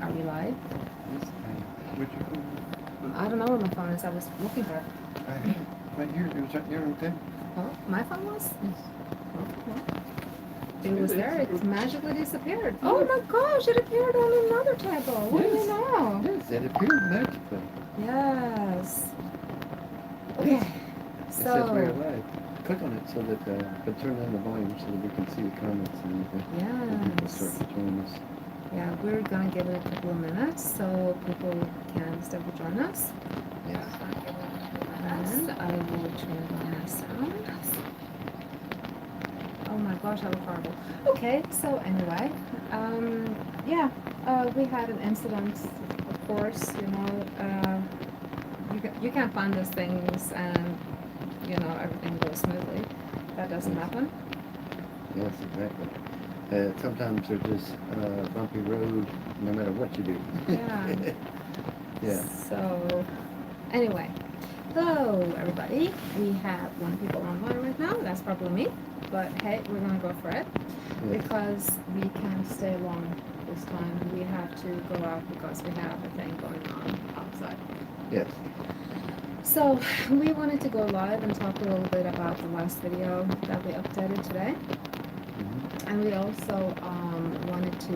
Are we live? Yes, where'd you go? I don't know where my phone is. I was looking for it. I had it right here. It was right there, okay? Oh, my phone was? Yes. Oh, well. It was there. It magically disappeared. Oh my gosh, it appeared on another table. What do you know? Yes, it appeared magically. Yes. Okay. It says we're live. Click on it so that, but turn down the volume so that we can see the comments and people start to join us. Yeah, we're gonna give it a couple of minutes so people can start to join us. Yes. And I will turn on my sound. Oh my gosh, I look horrible. Okay, so anyway, we had an incident, of course, you know, you can't find these things and, you know, everything goes smoothly. That doesn't happen. Yes, exactly. Sometimes they're just bumpy road, no matter what you do. Yeah. Yeah. So, anyway, hello everybody. We have one people online right now. That's probably me. But hey, we're gonna go for it because we can't stay long this time. We have to go out because we have a thing going on outside. Yes. So we wanted to go live and talk a little bit about the last video that we updated today. And we also wanted to,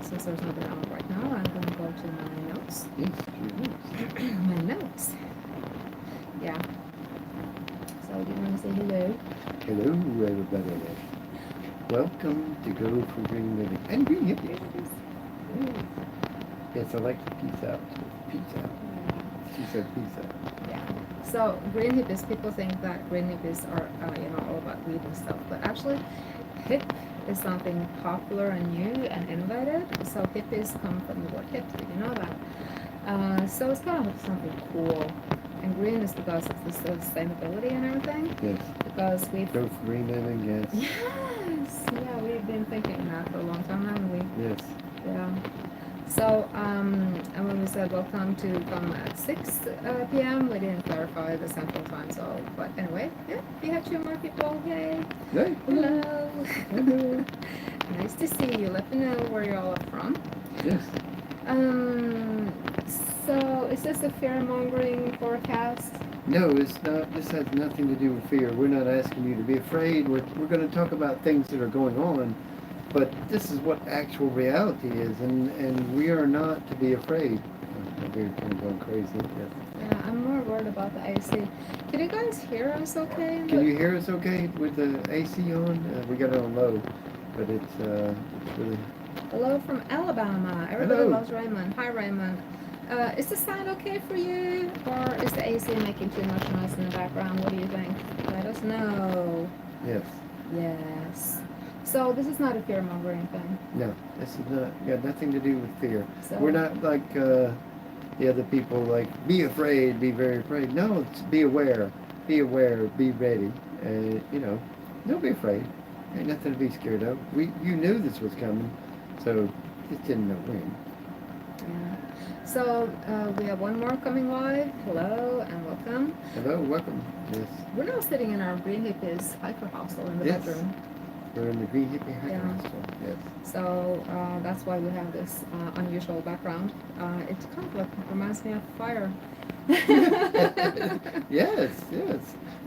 since there's nothing on right now, I'm going to go to my notes. Yes, your notes. My notes. Yeah. So do you want to say hello? Hello, everybody. Welcome to Go for Green Living. And Green Hippies. Yes, I like the peace out. Peace out. She said peace out. Yeah. So green hippies, people think that green hippies are, all about weed and stuff, but actually, hip is something popular and new and innovative. So hippies come from the word hip. Did you know that? So it's kind of something cool. And green is because of the sustainability and everything. Yes. Because we've Go for green living, yes. Yes. Yeah, we've been thinking that for a long time, haven't we? Yes. Yeah. So, and when we said welcome to come at 6 p.m., we didn't clarify the central time zone. But anyway, yeah, we have 2 more people. Yay! Hey. Hello! Hello. Nice to see you. Let me know where you all are from. Yes. So, is this a fear-mongering forecast? No, it's not. This has nothing to do with fear. We're not asking you to be afraid. We're going to talk about things that are going on. But this is what actual reality is, and we are not to be afraid. We're kind of going crazy. Yes. Yeah, I'm more worried about the AC. Can you guys hear us okay? Can you hear us okay with the AC on? We got it on low, but it's really... Hello from Alabama. Everybody Hello. loves Raymond. Hi, Raymond. Is the sound okay for you? Or is the AC making too much noise in the background? What do you think? Let us know. Yes. Yes. So this is not a fear-mongering thing. No, this is not, got nothing to do with fear. So, we're not like the other people, like, be afraid, be very afraid. No, it's be aware, be ready. Don't be afraid. Ain't nothing to be scared of. You knew this was coming, so just didn't know when. Yeah. So we have one more coming live. Hello and welcome. Hello, welcome. Yes. We're now sitting in our Green Hippies hiker hostel in the bedroom. We're in the Green Hippie hiker Yeah. hostel. Yes. So that's why we have this unusual background. It kind of like reminds me of fire. Yes.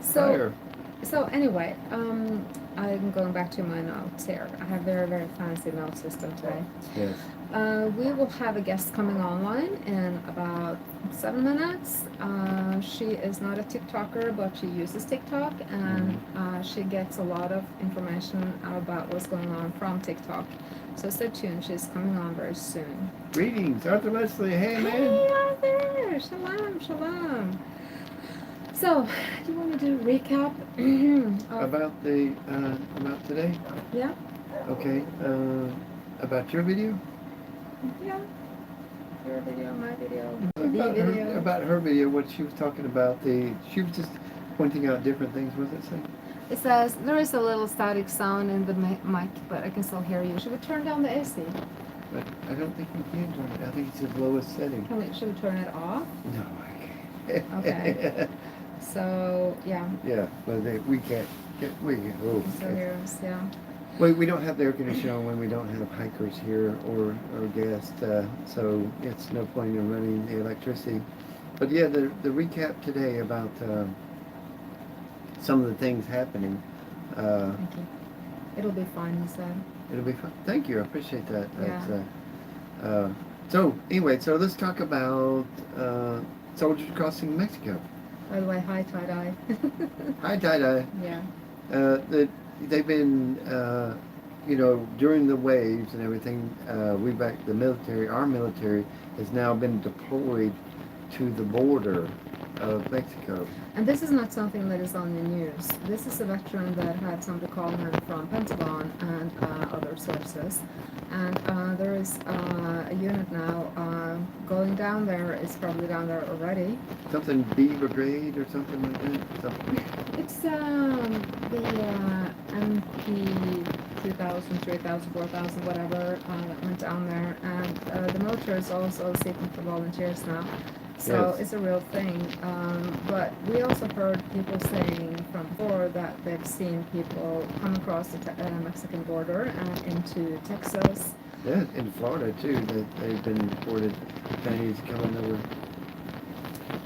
Fire. So anyway, I'm going back to my notes here. I have very, very fancy note system today. Yes. We will have a guest coming online in about 7 minutes. She is not a TikToker, but she uses TikTok, and she gets a lot of information about what's going on from TikTok. So stay tuned. She's coming on very soon. Greetings, Arthur Leslie. Hey, man. Hey, Arthur. Shalom, shalom. So, do you want to do a recap about today? Yeah. Okay. About your video? Yeah. Your video, my video, About her video, what she was talking about, she was just pointing out different things. What does it say? It says, there is a little static sound in the mic, but I can still hear you. Should we turn down the AC? But I don't think you can turn it. I think it's the lowest setting. Should we turn it off? No, I can't. Okay. So, yeah. Yeah, but we can't. We can. Oh, You still hear us, yeah. We don't have the air conditioner on when we don't have hikers here or guests, so it's no point in running the electricity. But yeah, the recap today about some of the things happening. Uh, Thank you. It'll be fine, he said. It'll be fun. Thank you. I appreciate that. Yeah. That's, so anyway, so let's talk about soldiers crossing Mexico. By the way, hi, tie-dye. Hi, Dida. Yeah. They've been, during the waves and everything, our military has now been deployed to the border of Mexico. And this is not something that is on the news. This is a veteran that had somebody call him from Pentagon and other sources. And there is a unit now going down there. It's probably down there already. Something Viva grade or something like that? Something. It's the MP 2000, 3000, 4000, whatever, that went down there. And the military is also seeking for volunteers now. So Yes. it's a real thing. But we also heard people saying from before that they've seen people come across the Mexican border and into Texas. Yeah, in Florida too, they've been reported Chinese coming over.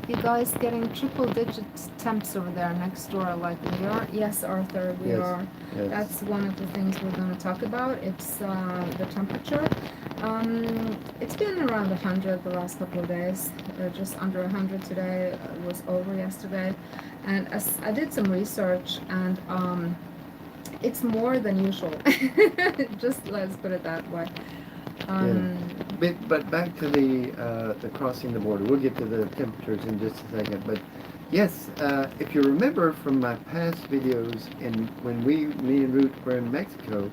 You guys getting triple digit temps over there next door like we are? Yes, Arthur, we Yes. are. Yes. That's one of the things we're going to talk about. It's the temperature. It's been around 100 the last couple of days, just under 100 today. It was over yesterday. And as I did some research, and it's more than usual. Just let's put it that way. But back to the crossing the border. We'll get to the temperatures in just a second. But yes, if you remember from my past videos, and when me and Ruth were in Mexico,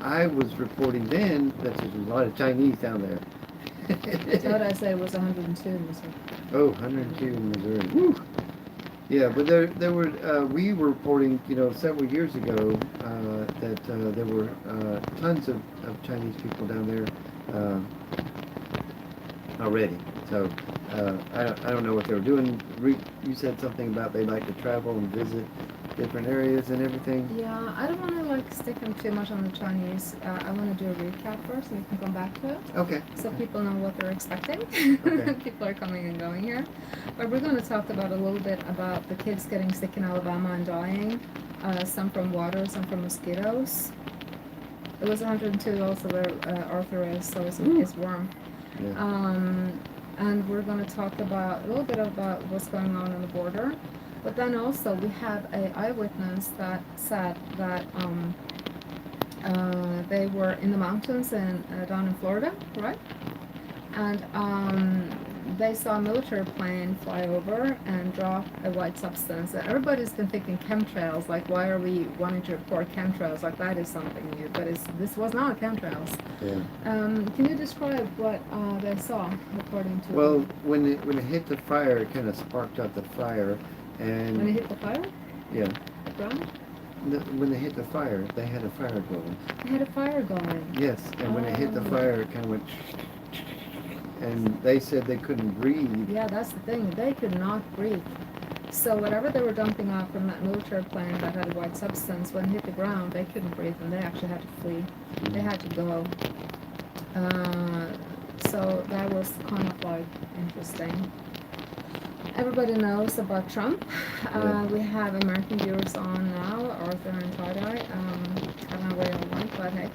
I was reporting then that there's a lot of Chinese down there. So what I said was 102 in Missouri. Oh, 102 in Missouri. Woo! Yeah, but there were we were reporting, several years ago that there were tons of Chinese people down there already. So I don't know what they were doing. You said something about they like to travel and visit different areas and everything. Yeah, I don't want to stick them too much on the Chinese. I want to do a recap first, and we can come back to it. Okay. So people know what they're expecting. Okay. People are coming and going here. But we're going to talk about a little bit about the kids getting sick in Alabama and dying. Some from water, some from mosquitoes. It was 102 also where Arthur is, so it's warm. Yeah. And we're going to talk about a little bit about what's going on the border. But then also we have an eyewitness that said that they were in the mountains down in Florida, right? And they saw a military plane fly over and drop a white substance. Everybody's been thinking chemtrails, like why are we wanting to report chemtrails? Like that is something new, but this was not chemtrails. Yeah. Can you describe what they saw according to? Well, when it hit the fire, it kind of sparked up the fire, and When it hit the fire? yeah. The ground? When they hit the fire, they had a fire going. They had a fire going. Yes, and when it hit the Oh. fire, it kind of went, and they said they couldn't breathe. Yeah, that's the thing. They could not breathe. So whatever they were dumping out from that military plane that had a white substance, when it hit the ground, they couldn't breathe, and they actually had to flee. They had to go. So that was kind of interesting. Everybody knows about Trump. We have American viewers on now, Arthur and Tie-Dye. I don't know where you went, but hey,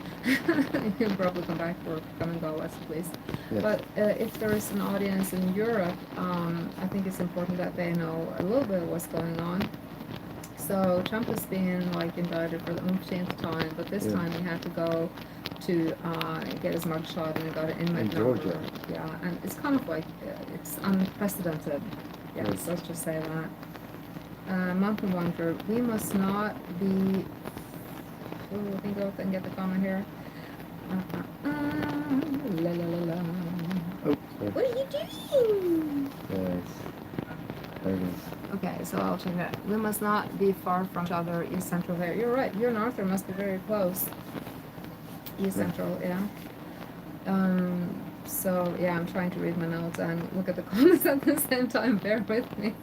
you can probably come back or come and go as you please. Yes. But if there is an audience in Europe, I think it's important that they know a little bit of what's going on. So Trump is being indicted for the umpteenth time, but this time he had to go to get his mugshot, and he got an inmate In number. Georgia. Yeah, and it's kind of it's unprecedented. Yes, Yes. let's just say that. Mountain Wonder, we must not be. Oh, we can go and get the comment here. La la la la. Oh, sorry. What are you doing? Yes. There it is. Okay, so I'll change that. We must not be far from each other, East Central there. You're right, you and Arthur must be very close. East Central, yeah. So, yeah, I'm trying to read my notes and look at the comments at the same time. Bear with me.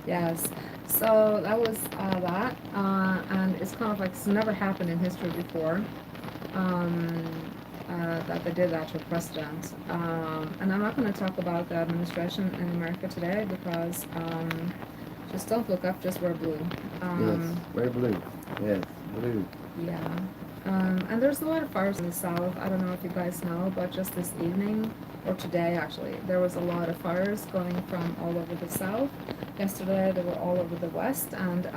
Yes. So that was that, and it's kind of like it's never happened in history before. Um, that they did that to a president. And I'm not going to talk about the administration in America today because just don't look up, just wear blue. Yes, wear blue. Yes, blue. Yeah. And there's a lot of fires in the south. I don't know if you guys know, but just this evening, or today actually, there was a lot of fires going from all over the south. Yesterday they were all over the west, and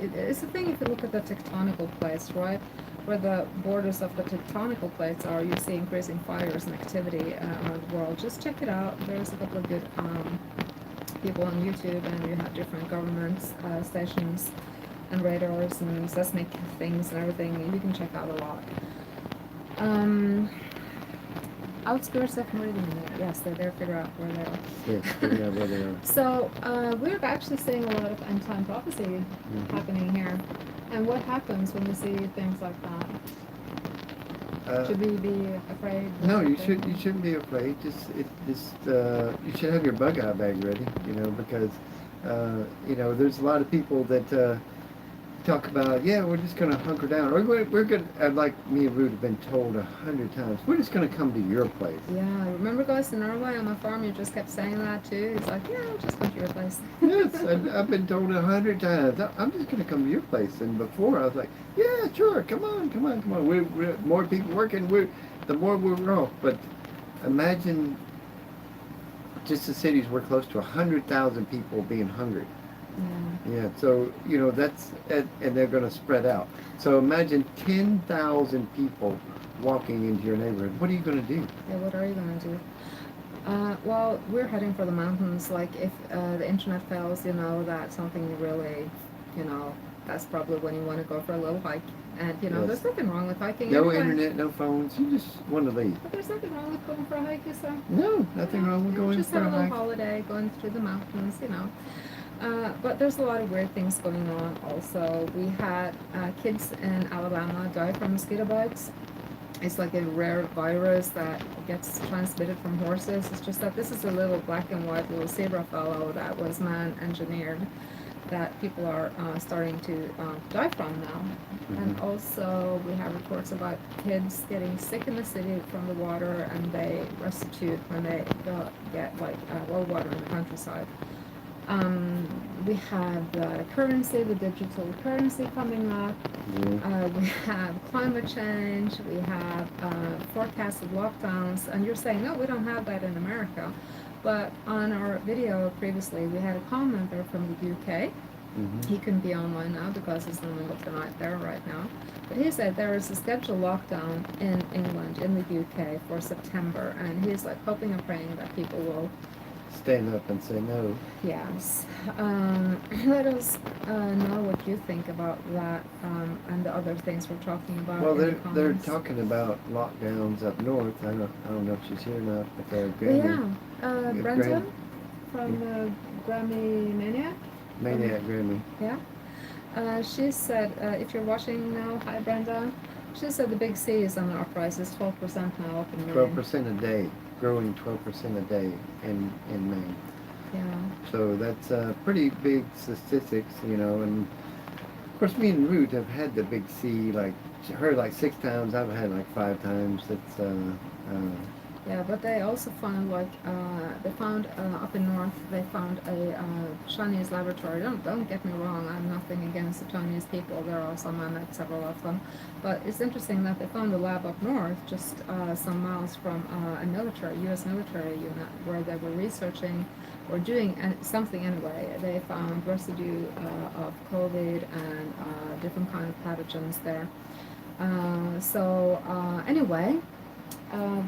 it's a thing if you look at the tectonical plates, right? Where the borders of the tectonical plates are, you see increasing fires and activity around the world. Just check it out. There's a couple of good people on YouTube, and you have different governments, stations, and radars and seismic things and everything. You can check out a lot. Outskirts of Meridian, yes, they're there to figure out where they are. Yes, figure out where they are. So we're actually seeing a lot of end time prophecy happening here. And what happens when we see things like that? Should we be afraid? No, you shouldn't be afraid. You should have your bug out bag ready. Because there's a lot of people that talk about, yeah, we're just going to hunker down, or we're going to, like me and Ruth have been told 100 times, we're just going to come to your place. Yeah, remember guys in Norway on my farm, you just kept saying that too. It's like, yeah, I'll just come to your place. Yes, I've been told 100 times, I'm just going to come to your place. And before I was like, yeah, sure, come on. We're more people working, the more we're off. But imagine just the cities were close to 100,000 people being hungry. Yeah, so, that's, and they're going to spread out. So imagine 10,000 people walking into your neighborhood. What are you going to do? Yeah, what are you going to do? Well, we're heading for the mountains. Like, if the internet fails, that's something really, that's probably when you want to go for a little hike. And, Yes. There's nothing wrong with hiking. No anyway. internet, no phones. You just want to leave. But there's nothing wrong with going for a hike, is there? No, nothing wrong with going just for have a a little hike. holiday, going through the mountains, But there's a lot of weird things going on also. We had kids in Alabama die from mosquito bites. It's like a rare virus that gets transmitted from horses. It's just that this is a little black and white little zebra fellow that was man-engineered that people are starting to die from now. And also we have reports about kids getting sick in the city from the water, and they restitute when they get well water in the countryside. We have the currency, the digital currency coming up. We have climate change. We have forecasted lockdowns. And you're saying, no, we don't have that in America. But on our video previously, we had a commenter from the UK. He couldn't be online now because it's in the middle of the night there right now. But he said there is a scheduled lockdown in England, in the UK, for September. And he's like hoping and praying that people will Stand up and say no. Yes. Let us know what you think about that and the other things we're talking about. Well, in the they're comments. talking about lockdowns up north. I don't know if she's here or not, but Yeah, Brenda from Grammy Maniac. Maniac Grammy. Yeah. She said, if you're watching now, hi Brenda. She said the big C is on the uprise. It's 12% now up in Maine. 12% a day, growing 12% a day in Maine. Yeah. So that's pretty big statistics, and of course me and Ruth have had the big C, like her like 6 times, I've had like 5 times. That's Yeah, but they also found they found up in north, they found a Chinese laboratory. Don't get me wrong, I'm nothing against the Chinese people. They're awesome. I met several of them. But it's interesting that they found a lab up north, just some miles from a U.S. military unit, where they were researching or doing something anyway. They found residue of COVID and different kind of pathogens there. Anyway.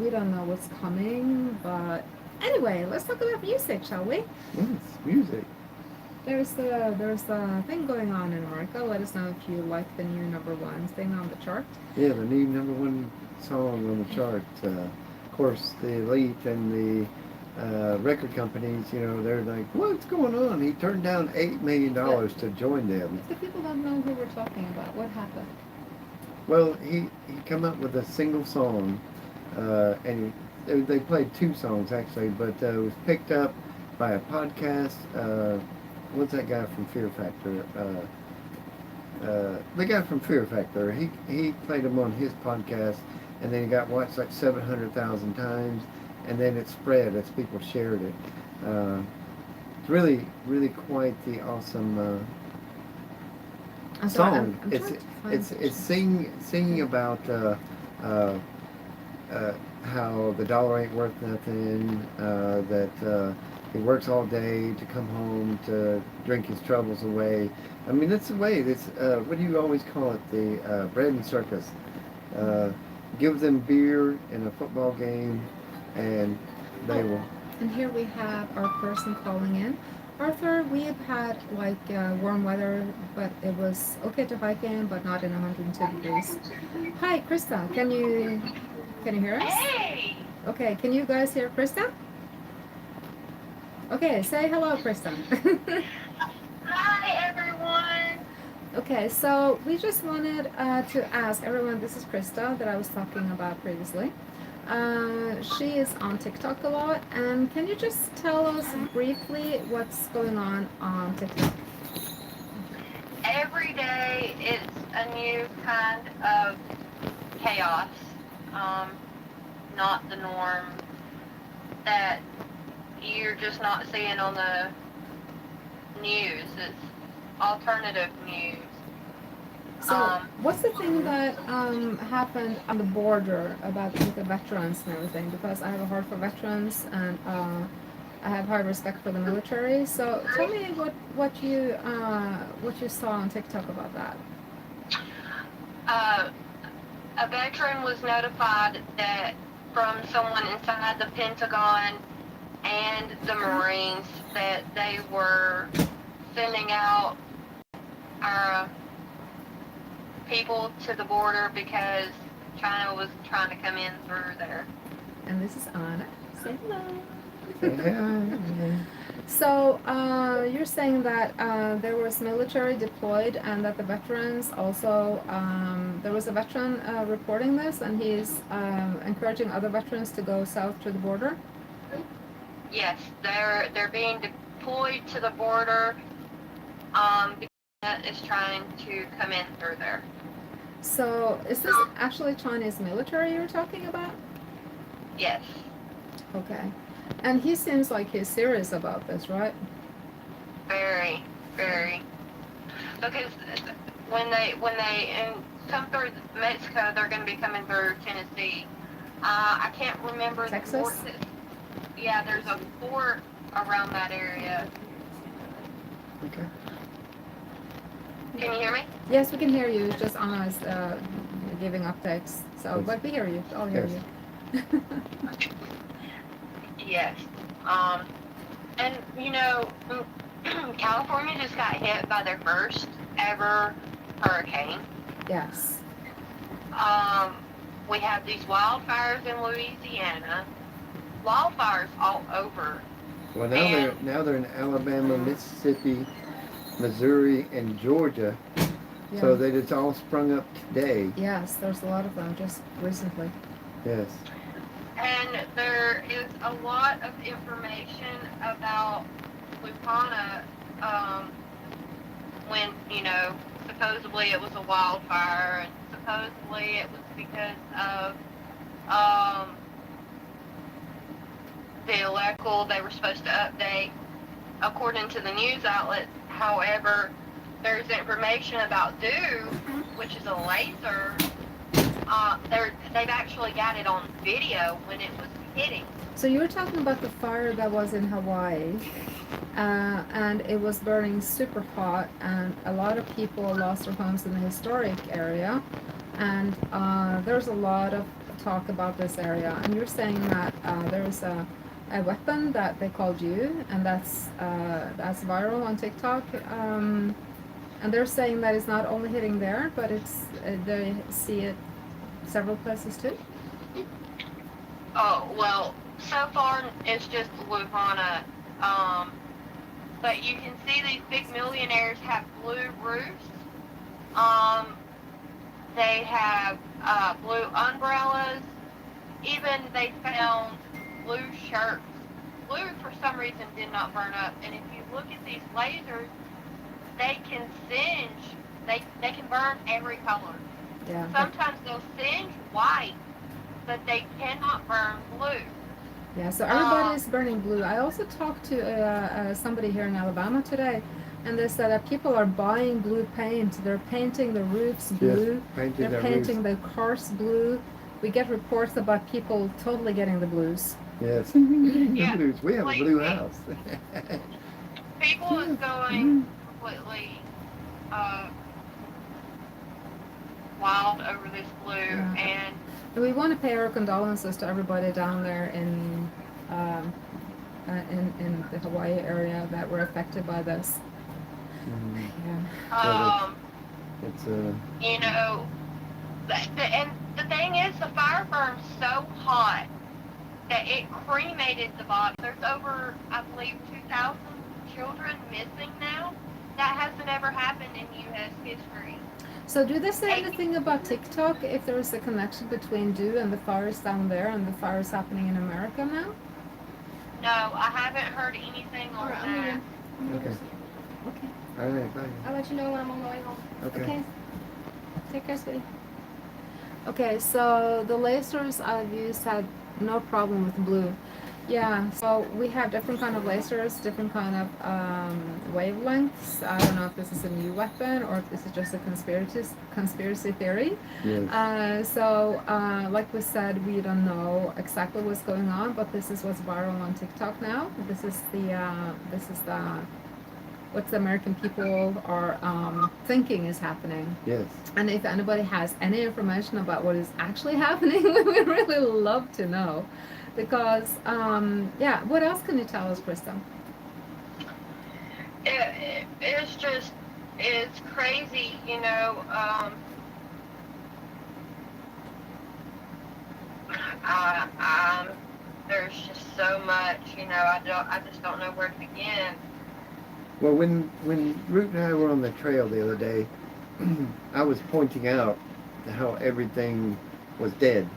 We don't know what's coming, but anyway, let's talk about music, shall we? yes, music. There's a thing going on in America. Let us know if you like the new #1 thing on the chart. Yeah, the new #1 song on the chart. Of course, the elite and the record companies, they're like, what's going on? He turned down $8 million to join them. If the people don't know who we're talking about, what happened? Well, he come up with a single song. And they played 2 songs actually, but it was picked up by a podcast what's that guy from Fear Factor? The guy from Fear Factor. He played him on his podcast, and then he got watched like 700,000 times, and then it spread as people shared it. It's really, really quite the awesome I'm sorry, song. I'm It's trying to find it's singing about how the dollar ain't worth nothing. That he works all day to come home to drink his troubles away. I mean, that's the way. It's what do you always call it? The bread and circus. Uh, give them beer in a football game, and they will. And here we have our person calling in. Arthur, we have had like warm weather, but it was okay to hike in, but not in 102 degrees. Hi, Krista. Can you hear us? Hey! Okay. Can you guys hear Krista? Okay. Say hello, Krista. Hi, everyone! Okay. So we just wanted to ask everyone. This is Krista that I was talking about previously. She is on TikTok a lot, and can you just tell us briefly what's going on TikTok? Every day it's a new kind of chaos, not the norm that you're just not seeing on the news. It's alternative news. So, what's the thing that happened on the border about with the veterans and everything? Because I have a heart for veterans, and I have high respect for the military. So, tell me what you saw on TikTok about that. A veteran was notified that from someone inside the Pentagon and the Marines that they were sending out people to the border because China was trying to come in through there. And this is Anna. Say hello. Yeah. So you're saying that there was military deployed, and that the veterans also there was a veteran reporting this, and he's encouraging other veterans to go south to the border. Yes, they're being deployed to the border because China is trying to come in through there. So is this actually Chinese military you're talking about? Yes. Okay. And he seems like he's serious about this, right? Very, very. Because when they come through Mexico, they're going to be coming through Tennessee. I can't remember Texas? the fort. Yeah, there's a fort around that area. Okay. Can you hear me? Yes, we can hear you. It's just Anna's giving updates. So, Yes. but we hear you. I'll hear Yes. you. Yes. And you know, California just got hit by their first ever hurricane. Yes. We have these wildfires in Louisiana, wildfires all over. Well, And- now they're in Alabama, Mississippi, Missouri, and Georgia. Yeah. So they just all sprung up today. Yes, there's a lot of them just recently. Yes. And there is a lot of information about YUCCATAN, when, you know, supposedly it was a wildfire, and supposedly it was because of the electrical they were supposed to update according to the news outlets. However, there's information about dew, which is a laser. They've actually got it on video when it was hitting. So you were talking about the fire that was in Hawaii, and it was burning super hot, and a lot of people lost their homes in the historic area, and there's a lot of talk about this area, and you're saying that there's a weapon that they called you, and that's viral on TikTok, and they're saying that it's not only hitting there, but it's they see it several places too. Oh, well, so far it's just YUCCATAN. But you can see these big millionaires have blue roofs. They have blue umbrellas. Even they found blue shirts blue for some reason did not burn up. And if you look at these lasers, they can singe. They can burn every color. Yeah. Sometimes they'll singe white, but they cannot burn blue. Yeah, so everybody is burning blue. I also talked to somebody here in Alabama today, and they said that people are buying blue paint. They're painting the roofs blue. Painting They're their painting roofs. the cars blue. We get reports about people totally getting the blues. Yes. Yeah. Blues. We have a Like, blue house. People is going completely wild over this blue, Yeah. and And we want to pay our condolences to everybody down there in the Hawaii area that were affected by this. Mhm. Yeah. It's you know, and the thing is, the fire burned so hot that it cremated the body. There's over, I believe, 2,000 children missing now. That hasn't ever happened in U.S. history. So do they say anything about TikTok, if there is a connection between dew and the fires down there and the fires happening in America now? No, I haven't heard anything on Alright, that. Okay. Okay. all right. Bye. I'll let you know when I'm on my way home. Okay. Okay. Take care, sweetie. Okay, so the lasers I've used had no problem with blue. Yeah, so we have different kind of lasers, different kind of wavelengths. I don't know if this is a new weapon or if this is just a conspiracy theory. Yes. Like we said, we don't know exactly what's going on, but this is what's viral on TikTok now. This is what the American people are thinking is happening. Yes. And if anybody has any information about what is actually happening, we would really love to know. Because, yeah, what else can you tell us, Krista? It's crazy, you know. There's just so much, you know. I just don't know where to begin. Well, when Root and I were on the trail the other day, I was pointing out how everything was dead.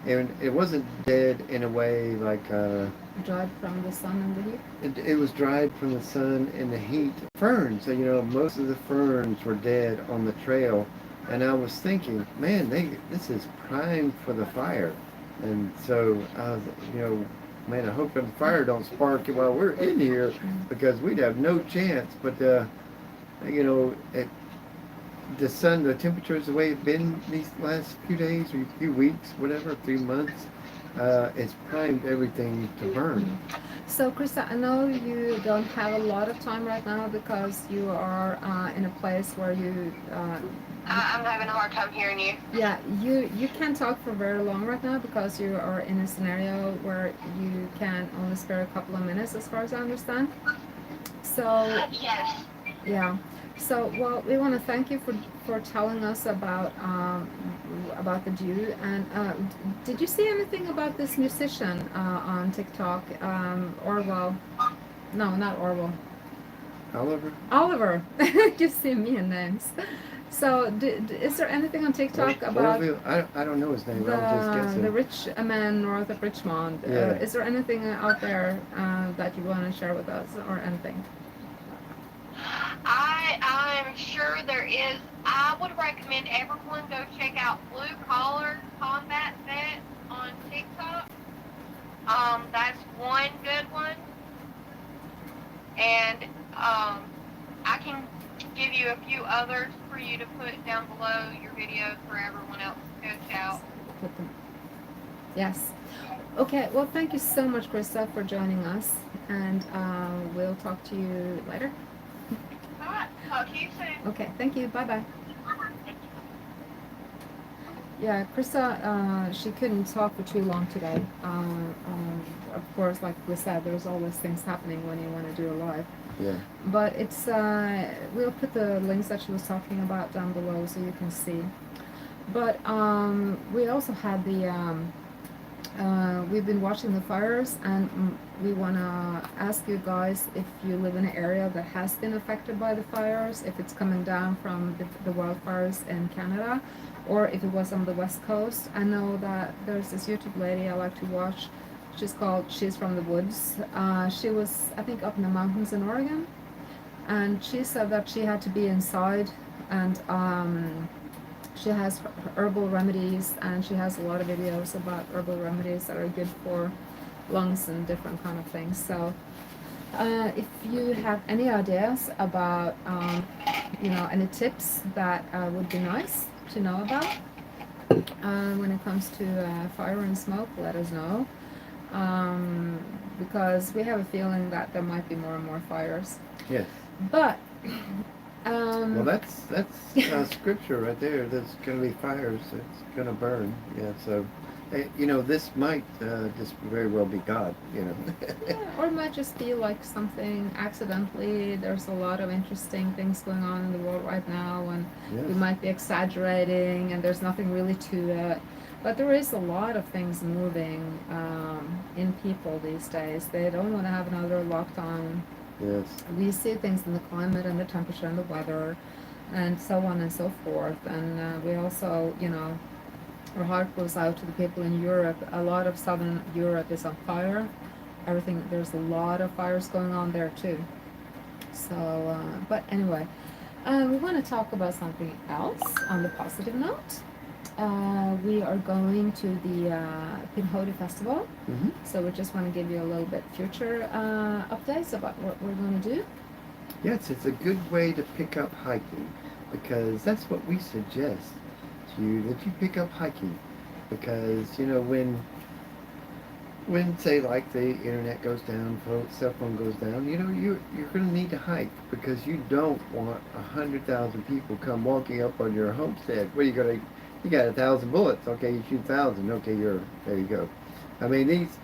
And it wasn't dead in a way like Dried from the sun and the heat? it was dried from the sun and the heat. Ferns, you know, most of the ferns were dead on the trail. And I was thinking, man, this is prime for the fire. And so I was, you know, man, I hope the fire don't spark while we're in here because we'd have no chance. But, you know, the sun, the temperatures, the way it's been these last few days or few weeks, whatever, 3 months, it's primed everything to burn. So, Krista, I know you don't have a lot of time right now because you are in a place where you... I'm having a hard time hearing you. Yeah, you can't talk for very long right now because you are in a scenario where you can only spare a couple of minutes, as far as I understand. So, Yes. yeah. So, well, we want to thank you for telling us about the dew. And did you see anything about this musician on TikTok? Orwell? No, not Orwell. Oliver? Oliver. You see me in names. So, is there anything on TikTok about Orville? I don't know his name. I was just guessing. the rich man north of Richmond? Yeah. Is there anything out there that you want to share with us, or anything? I'm sure there is. I would recommend everyone go check out Blue Collar Combat Vet on TikTok. That's one good one. And I can give you a few others for you to put down below your videos for everyone else to go check out. Put them. Yes. Okay. Well, thank you so much, Krista, for joining us, and we'll talk to you later. All right. Talk to you soon. Okay. Thank you. Bye bye. Yeah, Krista, she couldn't talk for too long today. Of course, like we said, there's always things happening when you want to do a live. Yeah. But it's we'll put the links that she was talking about down below so you can see. But we also had the we've been watching the fires, and we want to ask you guys if you live in an area that has been affected by the fires, if it's coming down from the wildfires in Canada, or if it was on the west coast. I know that there's this YouTube lady I like to watch. She's from the woods. She was, I think, up in the mountains in Oregon, and she said that she had to be inside, and she has herbal remedies, and she has a lot of videos about herbal remedies that are good for lungs and different kind of things. So if you have any ideas about any tips that would be nice to know about when it comes to fire and smoke, let us know, because we have a feeling that there might be more and more fires. Yes. But Well, that's scripture right there. There's going to be fires. It's going to burn. Yeah. So, this might just very well be God. yeah, or it might just be like something accidentally. There's a lot of interesting things going on in the world right now, and we Yes. might be exaggerating, and there's nothing really to it. But there is a lot of things moving in people these days. They don't want to have another lockdown. Yes. We see things in the climate and the temperature and the weather and so on and so forth. And we also, our heart goes out to the people in Europe. A lot of southern Europe is on fire. There's a lot of fires going on there too. So, but anyway, we want to talk about something else on the positive note. We are going to the Pinhoti Festival. Mm-hmm. So we just want to give you a little bit future updates about what we're going to do. Yes, it's a good way to pick up hiking, because that's what we suggest to you, that you pick up hiking, because when say like the internet goes down, cell phone goes down, you're going to need to hike, because you don't want 100,000 people come walking up on your homestead. What are you going to? You got 1,000 bullets. Okay, you shoot 1,000. Okay, there you go. I mean, these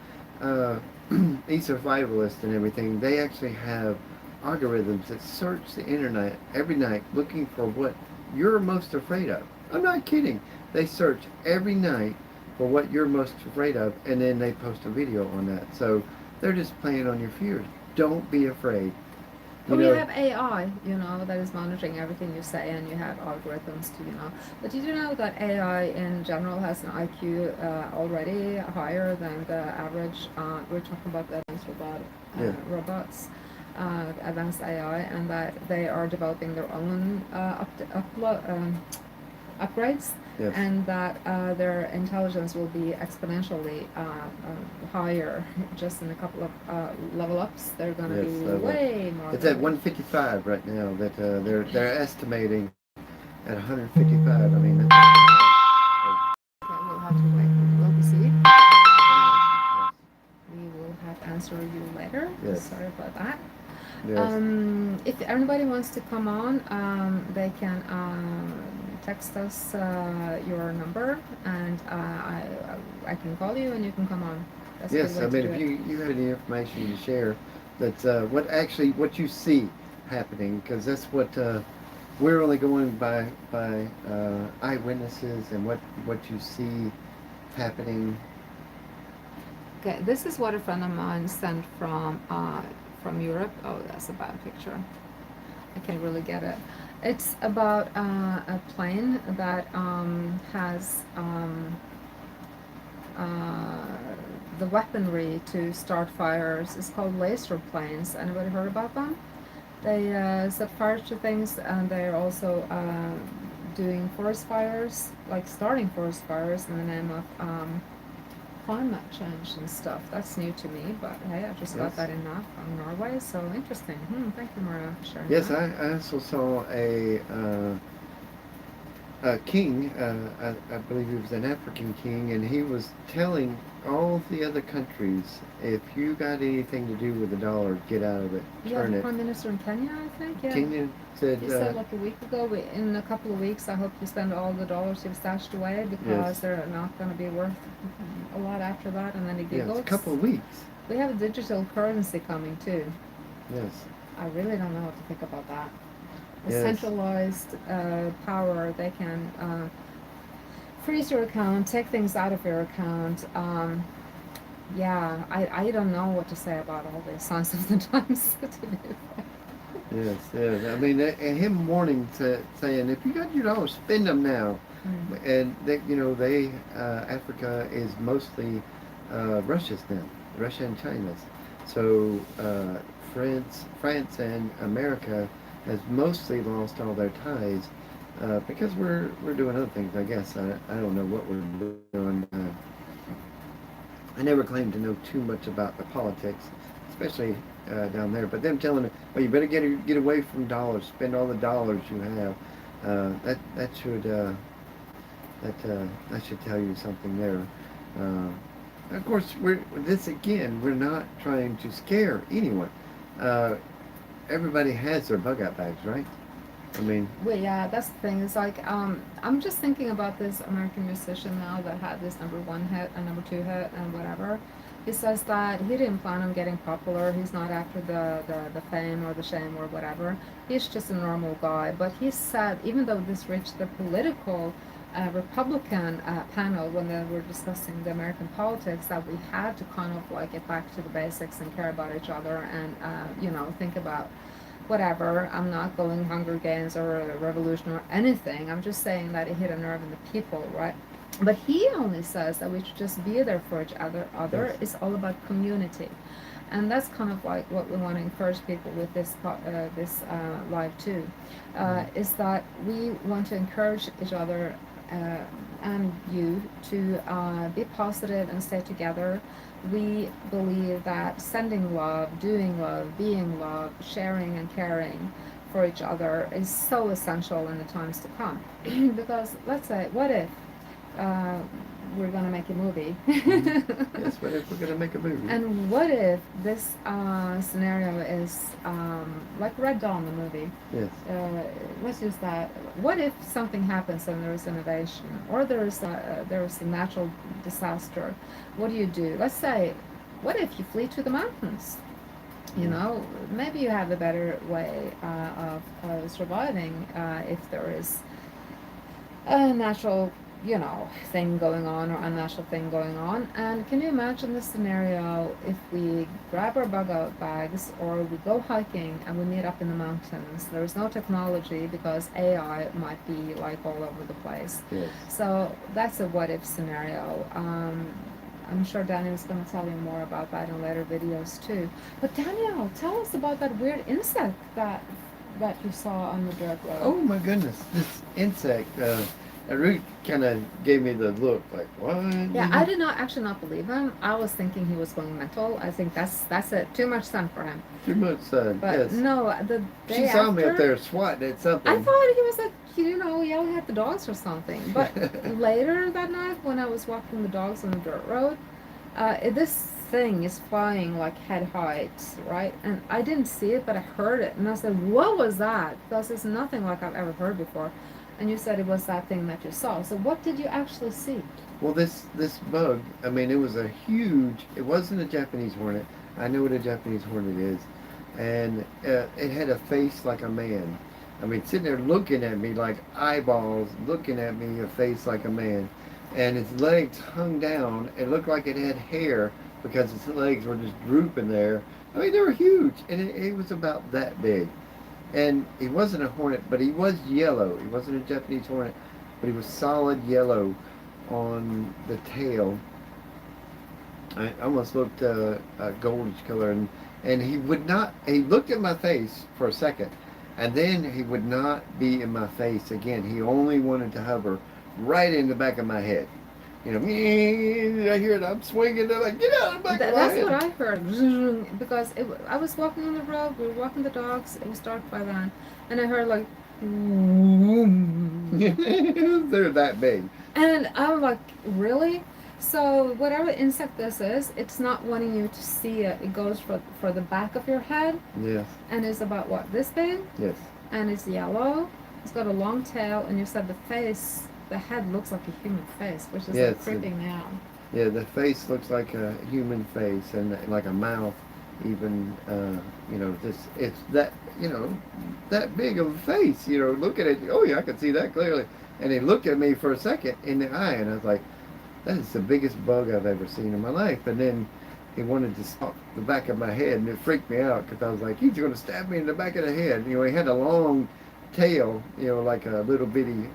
survivalists and everything, they actually have algorithms that search the internet every night looking for what you're most afraid of. I'm not kidding. They search every night for what you're most afraid of, and then they post a video on that. So they're just playing on your fears. Don't be afraid. But we have AI, that is monitoring everything you say, and you have algorithms too, But did you know that AI in general has an IQ already higher than the average? We're talking about the advanced robots, advanced AI, and that they are developing their own upgrades, Yes. and that their intelligence will be exponentially higher just in a couple of level ups. They're going to be way more. It's at 155 right now. That they're estimating at 155. I mean. Okay, we'll have to wait. We'll be see. We will have to answer you later. Yes. Sorry about that. Yes. If anybody wants to come on, they can text us your number, and I can call you, and you can come on. That's Yes, a I good way mean, to do if you have any information to share, that's what you see happening, because that's what we're only going by eyewitnesses and what you see happening. Okay, this is what a friend of mine sent from Europe. Oh, that's a bad picture. I can't really get it. It's about a plane that has the weaponry to start fires. It's called laser planes. Anybody heard about them? They set fire to things, and they're also doing forest fires, like starting forest fires in the name of climate change and stuff. That's new to me, but hey, I just got that in from Norway, so interesting. Thank you, Maria, for sharing Yes, that. I also saw a king, I believe he was an African king, and he was telling all the other countries, if you got anything to do with the dollar, get out of it, turn the it. Prime Minister in Kenya, I think, yeah. Kenya said, He said like a week ago, in a couple of weeks, I hope you spend all the dollars you've stashed away, because Yes. they're not going to be worth a lot after that. And then he yeah, goes, it's a couple of weeks. we have a digital currency coming too. Yes. I really don't know what to think about that. A Yes. centralized power, they can freeze your account, take things out of your account. I don't know what to say about all this signs of the times. To be fair. Yes, yes. I mean, and him warning, saying, if you got your dollars, spend them now. And they, Africa is mostly Russia's now. Russia and China's. So France and America has mostly lost all their ties because we're doing other things. I guess I don't know what we're doing. I never claimed to know too much about the politics, especially down there. But them telling me, well, you better get away from dollars. Spend all the dollars you have. That should that should tell you something there. Of course, we're not trying to scare anyone. Everybody has their bug out bags, right? I mean, well, yeah, that's the thing. It's like I'm just thinking about this American musician now that had this #1 hit and #2 hit and whatever. He says that he didn't plan on getting popular. He's not after the fame or the shame or whatever. He's just a normal guy. But he said, even though this reached the political Republican panel when they were discussing the American politics, that we had to kind of like get back to the basics and care about each other and think about whatever. I'm not going Hunger Games or a revolution or anything. I'm just saying that it hit a nerve in the people, right? But he only says that we should just be there for each other. Yes. It's all about community. And that's kind of like what we want to encourage people with this live too, is that we want to encourage each other and you to be positive and stay together. We believe that sending love, doing love, being love, sharing and caring for each other is so essential in the times to come. Because let's say, what if we're going to make a movie? yes, what if we're going to make a movie? And what if this scenario is like Red Dawn, the movie? Yes. Let's use that. What if something happens and there is innovation, or there is a natural disaster? What do? Let's say, what if you flee to the mountains? You know, maybe you have a better way of surviving if there is a natural thing going on or unnatural thing going on. And can you imagine the scenario if we grab our bug out bags or we go hiking and we meet up in the mountains? There's no technology because AI might be like all over the place. Yes. So that's a what if scenario. I'm sure Daniel's going to tell you more about that in later videos too. But Daniel, tell us about that weird insect that you saw on the dirt road. Oh my goodness, this insect. Ruth kind of gave me the look, like, what? Yeah, I did not believe him. I was thinking he was going mental. I think that's it. Too much sun for him. Too much sun, But yes. no, the day She saw me up after, there swatting at something. I thought he was like, yelling at the dogs or something. But later that night, when I was walking the dogs on the dirt road, this thing is flying like head height, right? And I didn't see it, but I heard it, and I said, "What was that?" Because it's nothing like I've ever heard before. And you said it was that thing that you saw. So what did you actually see? Well, this bug, I mean, it was a huge. It wasn't a Japanese hornet. I know what a Japanese hornet is, and it had a face like a man. I mean, sitting there looking at me like eyeballs, looking at me, a face like a man, and its legs hung down. It looked like it had hair because its legs were just drooping there. I mean, they were huge, and it was about that big. And he wasn't a hornet, but he was yellow. He wasn't a Japanese hornet, but he was solid yellow on the tail. I almost looked a goldish color, and he would not. He looked at my face for a second, and then he would not be in my face again. He only wanted to hover right in the back of my head. I hear it. I'm swinging. They're like, get out of the back of my head. That's what I heard. Because I was walking on the road. We were walking the dogs. It was dark by then, and I heard like, they're that big. and I'm like, really? So whatever insect this is, it's not wanting you to see it. It goes for the back of your head. Yes. And it's about what, this big? Yes. And it's yellow. It's got a long tail, and you said the head looks like a human face, which is like creeping me out. Yeah, the face looks like a human face, and like a mouth, even. It's that that big of a face. Look at it. Oh yeah, I can see that clearly. And he looked at me for a second in the eye, and I was like, that is the biggest bug I've ever seen in my life. And then he wanted to stalk the back of my head, and it freaked me out because I was like, he's going to stab me in the back of the head. He had a long tail, like a little bitty.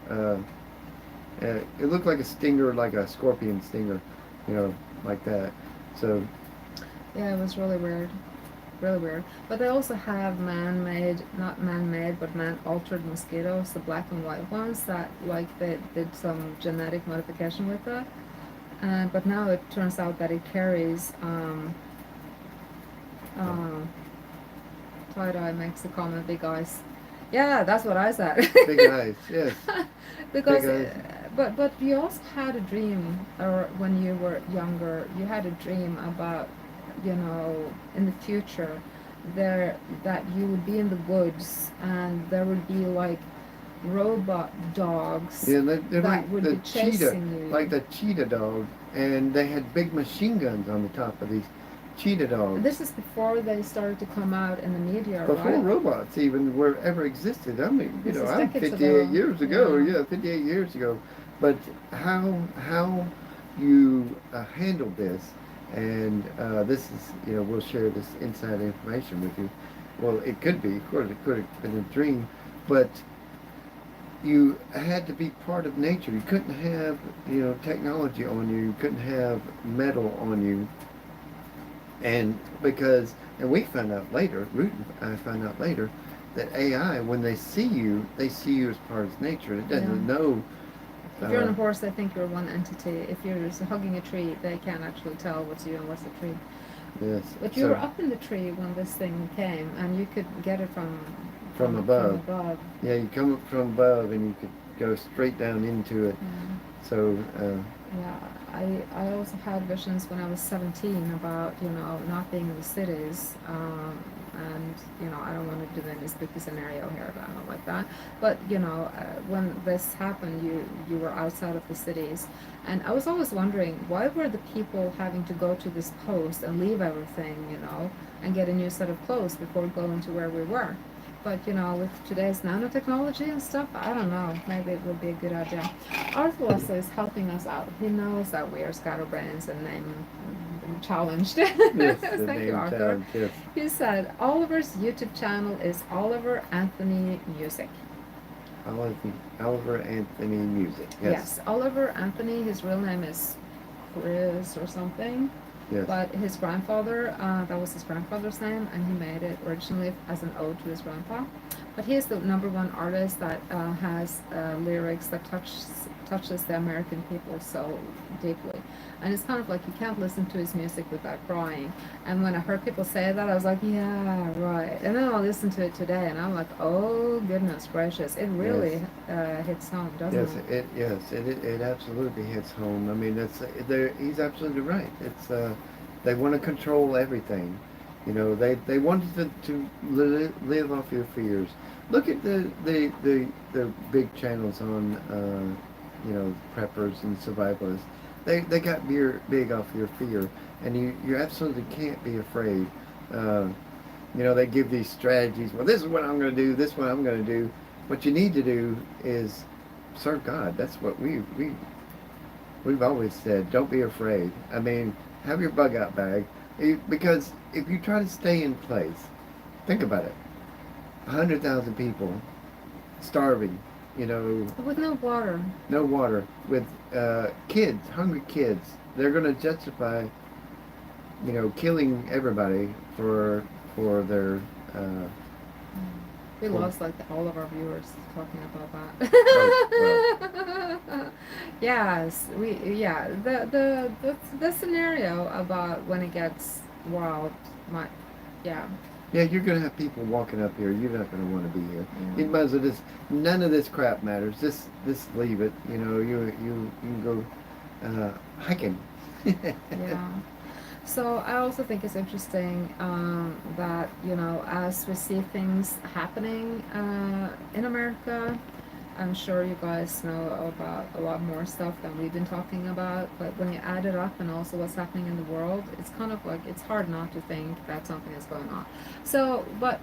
It looked like a stinger, like a scorpion stinger, like that. So Yeah, it was really weird. Really weird. But they also have man-made, not man-made, but man-altered mosquitoes, the black and white ones that like they did some genetic modification with that. But now it turns out that it carries tie-dye makes the comment big eyes. Yeah, that's what I said. big eyes, yes, Because, big eyes. but you also had a dream, or when you were younger, you had a dream about, in the future, there that you would be in the woods and there would be like robot dogs Yeah, they're that like would the be cheetah, chasing you. like the cheetah dog, and they had big machine guns on the top of these cheetah dogs. This is before they started to come out in the media, Before right? robots even were ever existed. I mean, This is I'm decades 58 ago. years ago. Yeah. Yeah, 58 years ago. But how you handle this, and this is, we'll share this inside information with you. Well, it could be, of course, it could have been a dream, but you had to be part of nature. You couldn't have, technology on you. You couldn't have metal on you. And and we found out later, Root and I found out later, that AI, when they see you as part of nature. It doesn't know. If you're on a horse, they think you're one entity. If you're just hugging a tree, they can't actually tell what's you and what's the tree. Yes. But you were up in the tree when this thing came, and you could get it from above. From above. Yeah, you come up from above, and you could go straight down into it. So. Yeah, I also had visions when I was 17 about, not being in the cities, and, I don't want to do any spooky scenario here, but I don't like that. But, when this happened, you were outside of the cities, and I was always wondering, why were the people having to go to this post and leave everything, and get a new set of clothes before going to where we were? But, with today's nanotechnology and stuff, I don't know. Maybe it would be a good idea. Arthur also is helping us out. He knows that we are scatterbrains and name challenged. Yes, Thank you, Arthur. Yes. He said, Oliver's YouTube channel is Oliver Anthony Music. Oliver Anthony Music. Yes. Oliver Anthony, his real name is Chris or something. Yes. But his grandfather, that was his grandfather's name, and he made it originally as an ode to his grandpa. But he is the #1 artist that has lyrics that touches the American people so deeply. And it's kind of like you can't listen to his music without crying. And when I heard people say that, I was like, yeah, right. And then I listened to it today, and I'm like, oh, goodness gracious. It really hits home, doesn't it? It absolutely hits home. I mean, he's absolutely right. It's they want to control everything. They want to live off your fears. Look at the big channels on preppers and survivalists. They got big off your fear, and you absolutely can't be afraid. They give these strategies. Well, this is what I'm going to do. This is what I'm going to do. What you need to do is serve God. That's what we've always said. Don't be afraid. I mean, have your bug out bag, because if you try to stay in place, think about it. 100,000 people starving. With no water. No water, with kids, hungry kids. They're going to justify, killing everybody for their. We lost all of our viewers talking about that. Well. Yes, the scenario about when it gets wild, yeah. Yeah, you're going to have people walking up here. You're not going to want to be here. Yeah. You might as well none of this crap matters. Just leave it. You can go hiking. Yeah. So I also think it's interesting that, as we see things happening in America, I'm sure you guys know about a lot more stuff than we've been talking about, but when you add it up and also what's happening in the world, it's kind of like, it's hard not to think that something is going on. So, but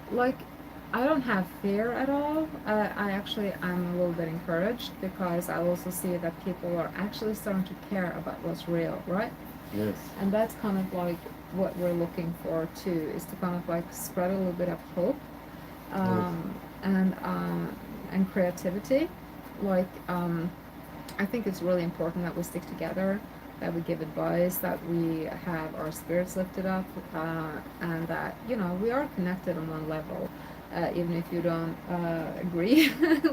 I don't have fear at all. I'm a little bit encouraged, because I also see that people are actually starting to care about what's real, right? Yes. And that's kind of like what we're looking for too, is to kind of like spread a little bit of hope, and creativity. I think it's really important that we stick together, that we give advice, that we have our spirits lifted up, and that, you know, we are connected on one level. Even if you don't agree,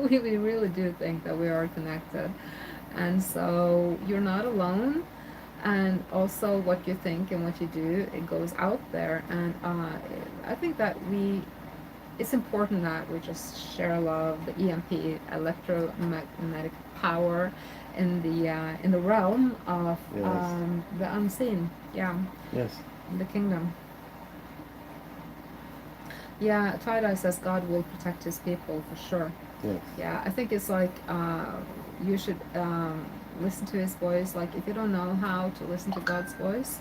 we really do think that we are connected. And so you're not alone. And also what you think and what you do, it goes out there. And I think that it's important that we just share love, the EMP, electromagnetic power, in the realm of Yes. the unseen. Yeah, Yes. the kingdom. Yeah, Tie-Dye says God will protect his people for sure. Yes. Yeah, I think it's like you should listen to his voice. Like if you don't know how to listen to God's voice,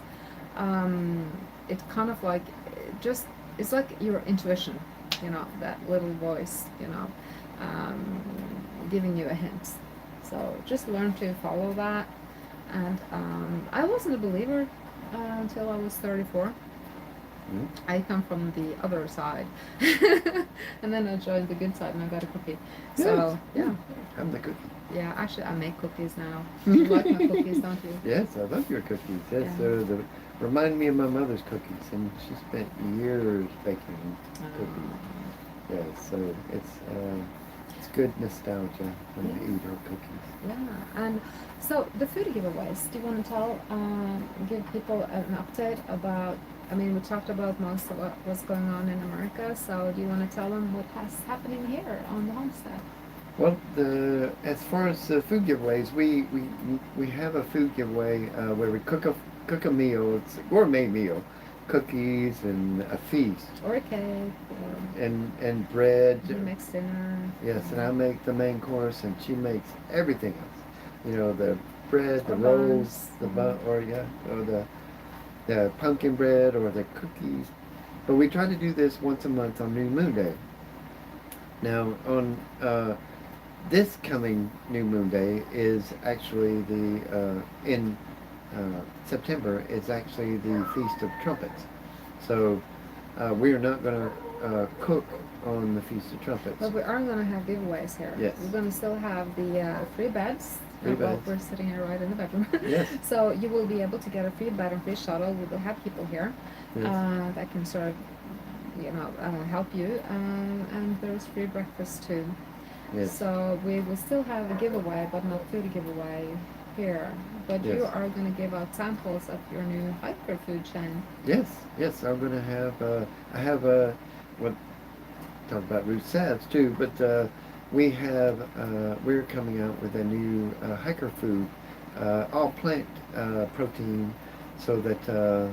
it's kind of like just it's like your intuition, you know, that little voice, you know, giving you a hint. So just learn to follow that. And I wasn't a believer until I was 34. Mm. I come from the other side, and then I joined the good side, and I got a cookie. Yes. So yeah, I'm the cookie. yeah. Actually, I make cookies now. You like my cookies, don't you? Yes, I love your cookies. Yes, Yeah. remind me of my mother's cookies, and she spent years baking cookies. Yes, so it's good nostalgia when you eat her cookies. Yeah, and so the food giveaways. Do you want to give people an update about? I mean, we talked about most of what's going on in America. So do you want to tell them what's happening here on the homestead? Well, as far as the food giveaways, we have a food giveaway where we cook a meal. It's a gourmet meal, cookies and a feast, Or a cake, or and bread. you mix dinner. Yes, and I make the main course, and she makes everything else. You know, the bread, the Or rolls, buns. the bun, or the pumpkin bread, or the cookies. But we try to do this once a month on New Moon Day. Now, on this coming New Moon Day is actually in September is actually the Feast of Trumpets. So we are not going to cook on the Feast of Trumpets. But we are going to have giveaways here. Yes. We're going to still have the free beds. Free Well, beds. we're sitting here right in the bedroom. Yes. So you will be able to get a free bed and free shuttle. We will have people here Yes. that can sort of, you know, help you. And there's free breakfast too. Yes. So we will still have a giveaway, but not food giveaway here. But you Yes. are going to give out samples of your new hiker food chain. Yes, yes, I'm going to have, I have, what, talk about root salves too, but we're coming out with a new hiker food, all plant protein, so that,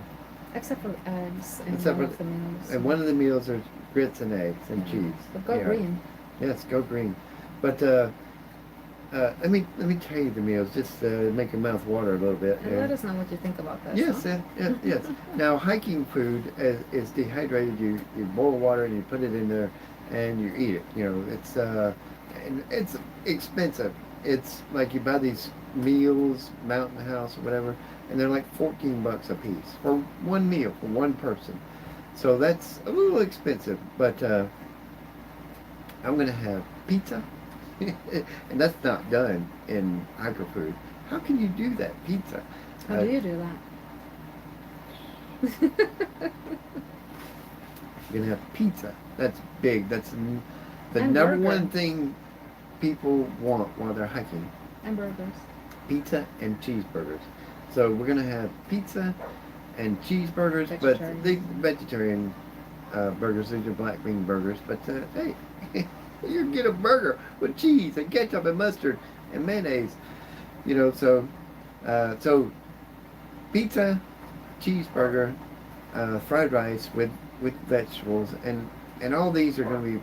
Except for eggs and Except one for- of the meals. and one of the meals are grits and eggs and Yeah. cheese. But go Yeah. green. Yes, go green. But let me tell you the meals, just make your mouth water a little bit. And let us know what you think about this. Yes, huh? yes. Now, hiking food is dehydrated. You boil water and you put it in there, and you eat it. You know, and it's expensive. It's like you buy these meals, Mountain House or whatever, and they're like $14 a piece for one meal for one person. So that's a little expensive, but I'm gonna have pizza, and that's not done in hiker food. How can you do that, pizza? How do you do that? You're gonna have pizza. That's big. That's the And number burger. one thing people want while they're hiking. And burgers. Pizza and cheeseburgers. So we're gonna have pizza and cheeseburgers, Vegetarian. but the vegetarian burgers. These are black bean burgers. But hey, you can get a burger with cheese and ketchup and mustard and mayonnaise. You know, so pizza, cheeseburger, fried rice with vegetables, and all these are going to be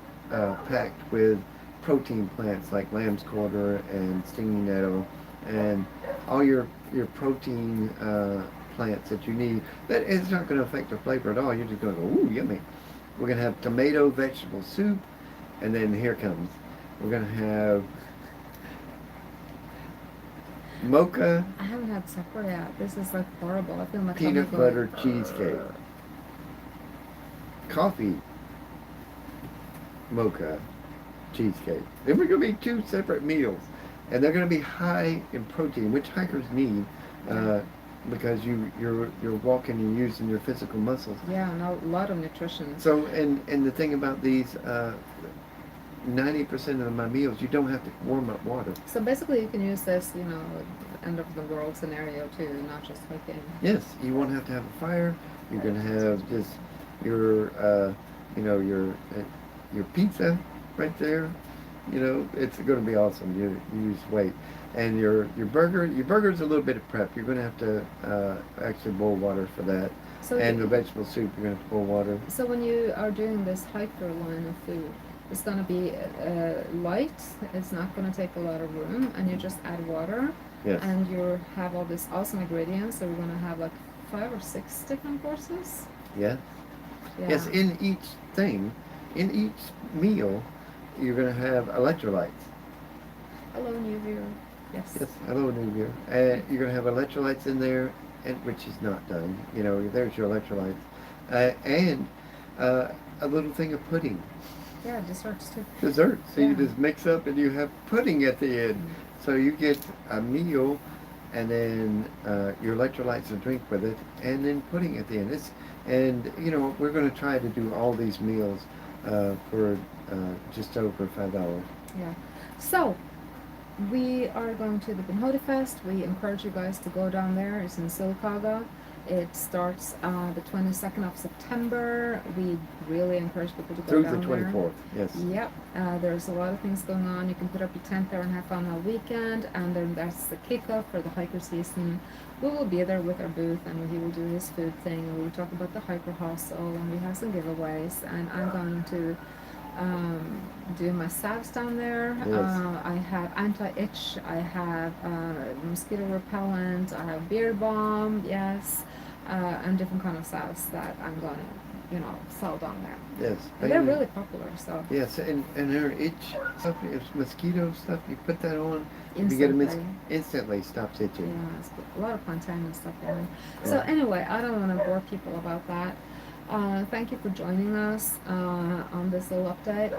packed with protein plants like lamb's quarter and stinging nettle and all your protein plants that you need. That is not going to affect the flavor at all. You're just going to go, ooh, yummy. We're going to have tomato vegetable soup, and then here comes, we're going to have mocha I haven't had supper yet. This is like horrible. I feel my tummy peanut going, butter cheesecake, coffee mocha cheesecake. Then we're going to be 2 separate meals, and they're going to be high in protein, which hikers need. because you're walking and using your physical muscles. Yeah, and a lot of nutrition. So and the thing about these 90% of my meals, you don't have to warm up water. So basically, you can use this, end of the world scenario too, not just hiking. Yes, you won't have to have a fire. You can have just your your pizza right there. It's going to be awesome. You use weight. And your burger's a little bit of prep. You're going to have to actually boil water for that. So And the vegetable soup, you're going to have to boil water. So when you are doing this hiker line of food, it's going to be light. It's not going to take a lot of room, and you just add water. Yes. And you have all these awesome ingredients. So we're going to have like 5 or 6 different courses. Yes. Yeah. Yes, in each meal, you're going to have electrolytes. Hello, new viewer. Yes. Yes, hello, new viewer. You're going to have electrolytes in there, which is not done. There's your electrolytes. And a little thing of pudding. Yeah, desserts too. Dessert. So Yeah. you just mix up and you have pudding at the end. Mm. So you get a meal and then your electrolytes and drink with it, and then pudding at the end. We're going to try to do all these meals for just over $5. Yeah. So we are going to the Benhodi Fest. We encourage you guys to go down there. It's in Sylacauga. It starts the 22nd of September. We really encourage people to go Through down the there. 24th, yes. Yep. There's a lot of things going on. You can put up your tent there and have fun all weekend. And then that's the kickoff for the hiker season. We will be there with our booth, and he will do his food thing. And we will talk about the hiker hustle, and we have some giveaways. And I'm going to do my salves down there. Yes. I have anti-itch, I have mosquito repellent, I have beard balm, yes, and different kind of salves that I'm going to, sell down there. Yes. And they're really popular, so Yes, and her itch stuff, if mosquito stuff, you put that on, if you get instantly. instantly stops itching. Yeah, it's a lot of plantain and stuff in it. So Yeah. anyway, I don't want to bore people about that. Thank you for joining us on this little update.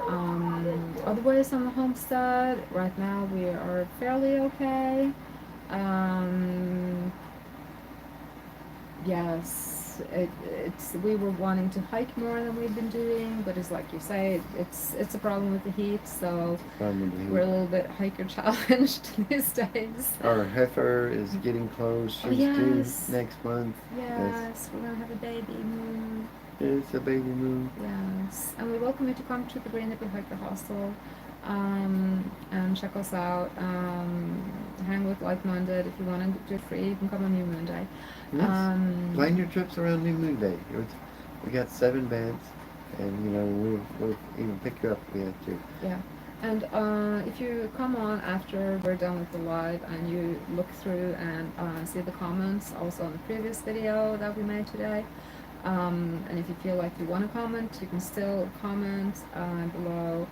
Otherwise, on the homestead, right now we are fairly okay. Yes, we were wanting to hike more than we've been doing, but it's like you say, it's a problem with the heat, so we're a little bit hiker challenged these days. Our heifer is getting close. She's yes. due next month. Yes, we're gonna have a baby moon. It's a baby moon. Yes, and we welcome you to come to the GoForGreenLiving Hiker Hostel and check us out. Hang with like-minded. If you want to do it free, you can come on New Moon Day. Yes. Plan your trips around New Moon Day. We got 7 bands, and we'll even pick you up if we have to. Yeah. And if you come on after we're done with the live and you look through and see the comments also on the previous video that we made today, and if you feel like you want to comment, you can still comment below.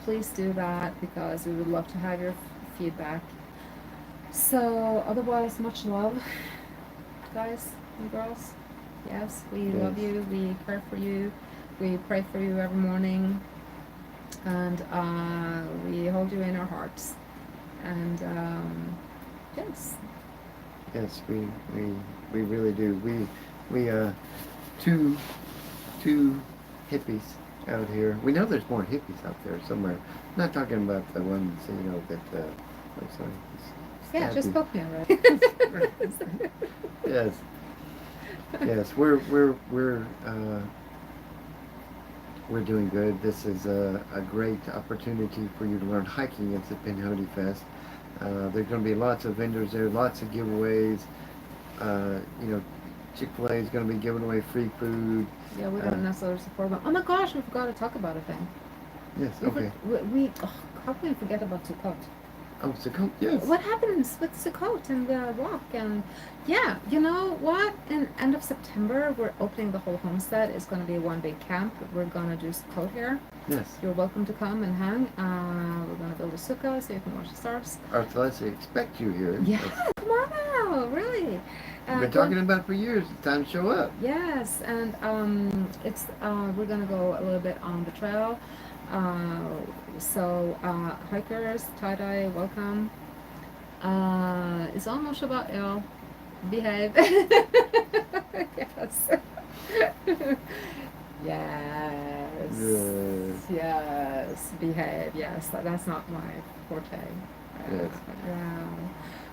Please do that because we would love to have your feedback. So otherwise, much love, guys and girls. Yes, we love you. We care for you. We pray for you every morning, and we hold you in our hearts. And yes. Yes, we really do. We two hippies out here. We know there's more hippies out there somewhere. I'm not talking about the ones that. I'm sorry. Yeah, just poke me already. Yes. Yes, we're doing good. This is a great opportunity for you to learn hiking at the Benhodi Fest. There's going to be lots of vendors there, lots of giveaways. Chick-fil-A is going to be giving away free food. Yeah, we don't necessarily support them. Oh my gosh, we forgot to talk about a thing. Yes, okay. How can we forget about Sukkot? Oh, Sukkot, yes. What happens with Sukkot and the walk? And yeah, you know what? In end of September, we're opening the whole homestead. It's going to be one big camp. We're going to do Sukkot here. Yes. You're welcome to come and hang. We're going to build a sukkah so you can watch the stars. Our Celeste expect you here. Yeah, come on now, really. We've been talking about it for years. It's time to show up. Yes, and we're gonna go a little bit on the trail. So hikers, tie-dye, welcome. It's almost about ill. Behave. Yes. Yes. Yes. Yes. Behave. Yes. That's not my forte. Yes. Yeah.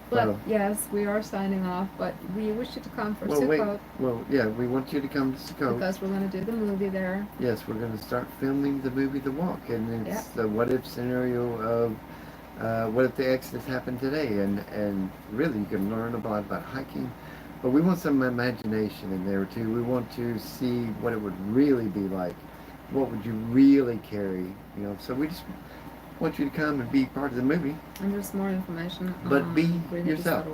But Well, yes, we are signing off. But we wish you to come for well, wait. Sukkot Well, yeah, we want you to come to Stoke. because we're going to do the movie there. Yes, we're going to start filming the movie The Walk, and Yeah. it's the what if scenario of what if the Exodus happened today, and really you can learn about hiking, but we want some imagination in there too. We want to see what it would really be like. What would you really carry? You know, so we just want you to come and be part of the movie. And there's more information But on be greenhippies.org. yourself.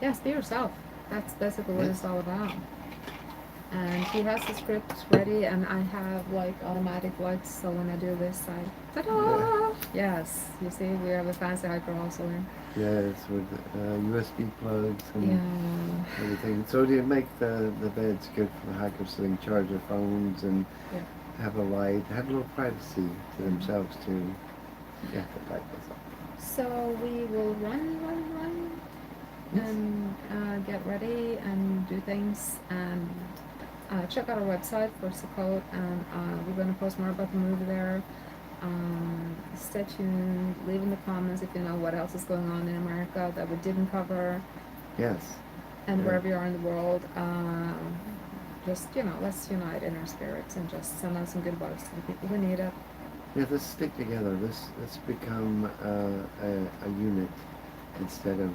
Yes, be yourself. That's basically what Yes. it's all about. And he has the script ready, and I have like automatic lights, so when I do this, I ta-da! Yes, you see, we have a fancy hyper hustle in. Yes, with USB plugs and Yeah. everything. So to make the beds good for the hikers, so they can charge their phones and Yeah. have a light, have a little privacy to themselves too. Yeah, the light goes off. So we will run, Yes. and get ready and do things and check out our website for Sukkot, and we're going to post more about the movie there. Stay tuned. Leave in the comments if you know what else is going on in America that we didn't cover, Yes. and Yeah. wherever you are in the world. Just let's unite in our spirits and just send out some good vibes to the people who need it. Yeah, let's stick together. Let's become a unit instead of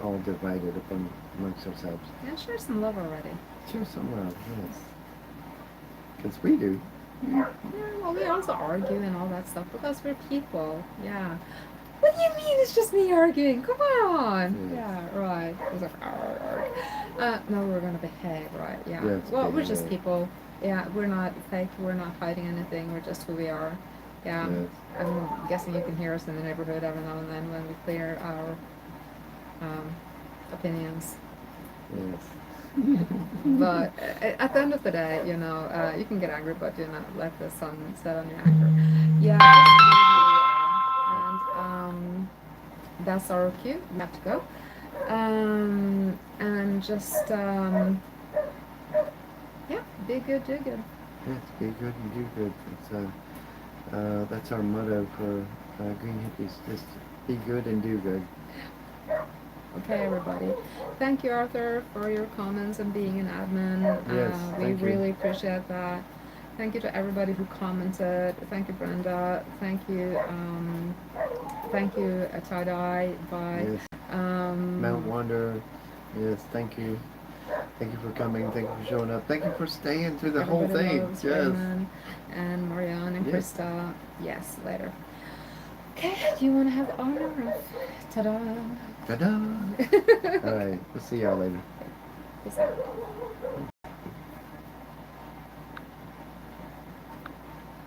all divided amongst ourselves. Yeah, share some love already. Share some love, yes. Because we do. Yeah, well, we also argue and all that stuff because we're people. Yeah. What do you mean it's just me arguing? Come on. Yes. Yeah, right. It was like, no, we're gonna behave, right? Yeah. Yes, Well, we're just behave. people. Yeah, we're not fake. We're not hiding anything. We're just who we are. Yeah. Yes. I'm guessing you can hear us in the neighborhood every now and then when we clear our opinions. Yes. But at the end of the day, you can get angry, but do not let the sun set on your anger. Yeah, that's really and that's our cue. We have to go. And just yeah, be good, do good. Yes, be good and do good. That's our motto for Green Hippies. Just be good and do good. Okay, everybody. Thank you, Arthur, for your comments and being an admin. Yes, We thank you. really appreciate that. Thank you to everybody who commented. Thank you, Brenda. Thank you, Tie-Dye. Bye. Yes. Um, Mount Wonder. Yes, thank you. Thank you for coming. Thank you for showing up. Thank you for staying through the whole everybody thing. loves Yes. Raymond and Marianne and Yes. Krista. Yes, later. Okay, do you want to have the honor of ta-da? Ta-da! All right. We'll see y'all later. Peace out.